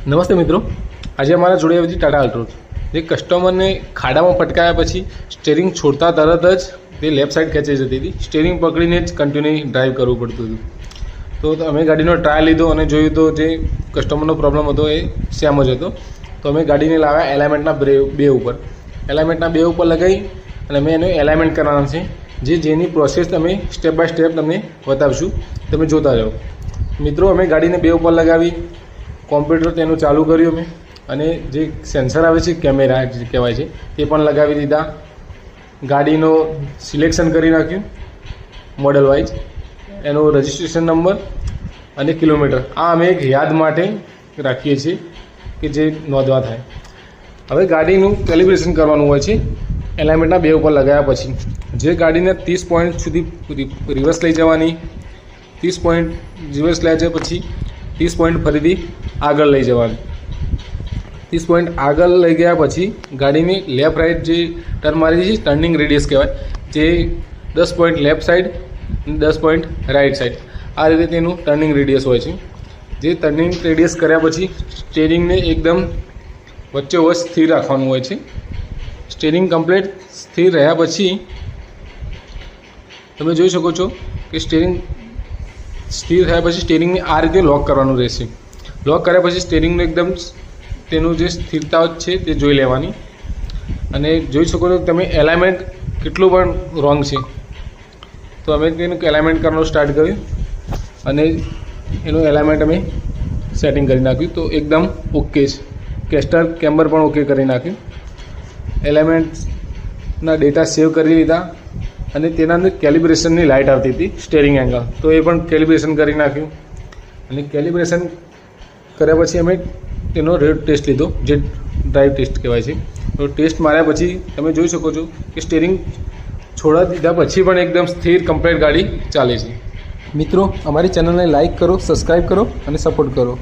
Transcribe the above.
નમસ્તે મિત્રો, આજે અમારા જોડે આવી હતી ટાટા અલ્ટ્રોઝ। જે કસ્ટમરને ખાડામાં પટકાયા પછી સ્ટેરિંગ છોડતા તરત જ તે લેફ્ટ સાઈડ ખેંચાઈ જતી હતી। સ્ટેરિંગ પકડીને જ કન્ટિન્યુ ડ્રાઈવ કરવું પડતું હતું। તો અમે ગાડીનો ટ્રાયલ લીધો અને જોયું તો જે કસ્ટમરનો પ્રોબ્લેમ હતો એ સેમ જ હતો। તો અમે ગાડીને લાવ્યા એલાઇમેન્ટના બે ઉપર, એલાઇમેન્ટના બે ઉપર લગાવી અને અમે એનું એલાઇમેન્ટ કરવાના છે। જેની પ્રોસેસ તમે સ્ટેપ બાય સ્ટેપ તમને બતાવશું, તમે જોતા જાઓ। મિત્રો, અમે ગાડીને બે ઉપર લગાવી, કોમ્પ્યુટર તેનું ચાલુ કર્યું અમે, અને જે સેન્સર આવે છે કેમેરા જે કહેવાય છે તે પણ લગાવી દીધા। ગાડીનો સિલેક્શન કરી નાખ્યું મોડલ વાઇઝ, એનો રજિસ્ટ્રેશન નંબર અને કિલોમીટર આ અમે એક યાદ માટે રાખીએ છીએ કે જે નોંધવા થાય। હવે ગાડીનું કેલિબ્રેશન કરવાનું હોય છે એલાઇમેન્ટના બે ઉપર લગાવ્યા પછી। જે ગાડીને 30 પોઈન્ટ સુધી રિવર્સ લઈ જવાની, 30 પોઈન્ટ રિવર્સ લે છે પછી 30 પોઈન્ટ ફરીથી આગળ લઈ જવાની। 30 પોઈન્ટ આગળ લઈ ગયા પછી ગાડીની લેફ્ટ રાઈટ જે ટર્ન મારી છે ટર્નિંગ રેડિયસ કહેવાય, જે 10 પોઈન્ટ લેફ્ટ સાઈડ અને 10 પોઈન્ટ રાઈટ સાઈડ, આ રીતે તેનું ટર્નિંગ રેડિયસ હોય છે। જે ટર્નિંગ રેડિયસ કર્યા પછી સ્ટેરિંગને એકદમ વચ્ચોવચ સ્થિર રાખવાનું હોય છે। સ્ટેરિંગ કમ્પ્લીટ સ્થિર રહ્યા પછી તમે જોઈ શકો છો કે સ્ટેરિંગ સ્થિર થયા પછી સ્ટેરિંગને આ રીતે લોક કરવાનું રહેશે। લોક કર્યા પછી સ્ટેરિંગનું એકદમ તેનું જે સ્થિરતા છે તે જોઈ લેવાની, અને જોઈ શકો છો તમે એલાઇમેન્ટ કેટલું પણ રોંગ છે। તો અમે તેનું એલાઇમેન્ટ કરવાનું સ્ટાર્ટ કર્યું અને એનું એલાઇમેન્ટ અમે સેટિંગ કરી નાખ્યું, તો એકદમ ઓકે છે। કેસ્ટર કેમ્બર પણ ઓકે કરી નાખ્યું, એલાઇમેન્ટના ડેટા સેવ કરી લીધા, અને તેના અંદર કેલિબ્રેશનની લાઇટ આવતી હતી સ્ટેરિંગ એંગલ, તો એ પણ કેલિબ્રેશન કરી નાખ્યું। અને કેલિબ્રેશન કર્યા પછી અમે તેનો રેડ ટેસ્ટ લીધો, જે ડ્રાઈવ ટેસ્ટ કહેવાય છે। તો ટેસ્ટ માર્યા પછી તમે જોઈ શકો છો કે સ્ટેરિંગ છોડા દીધા પછી પણ એકદમ સ્થિર કમ્પ્લીટ ગાડી ચાલે છે। મિત્રો, અમારી ચેનલને લાઇક કરો, સબસ્ક્રાઈબ કરો અને સપોર્ટ કરો।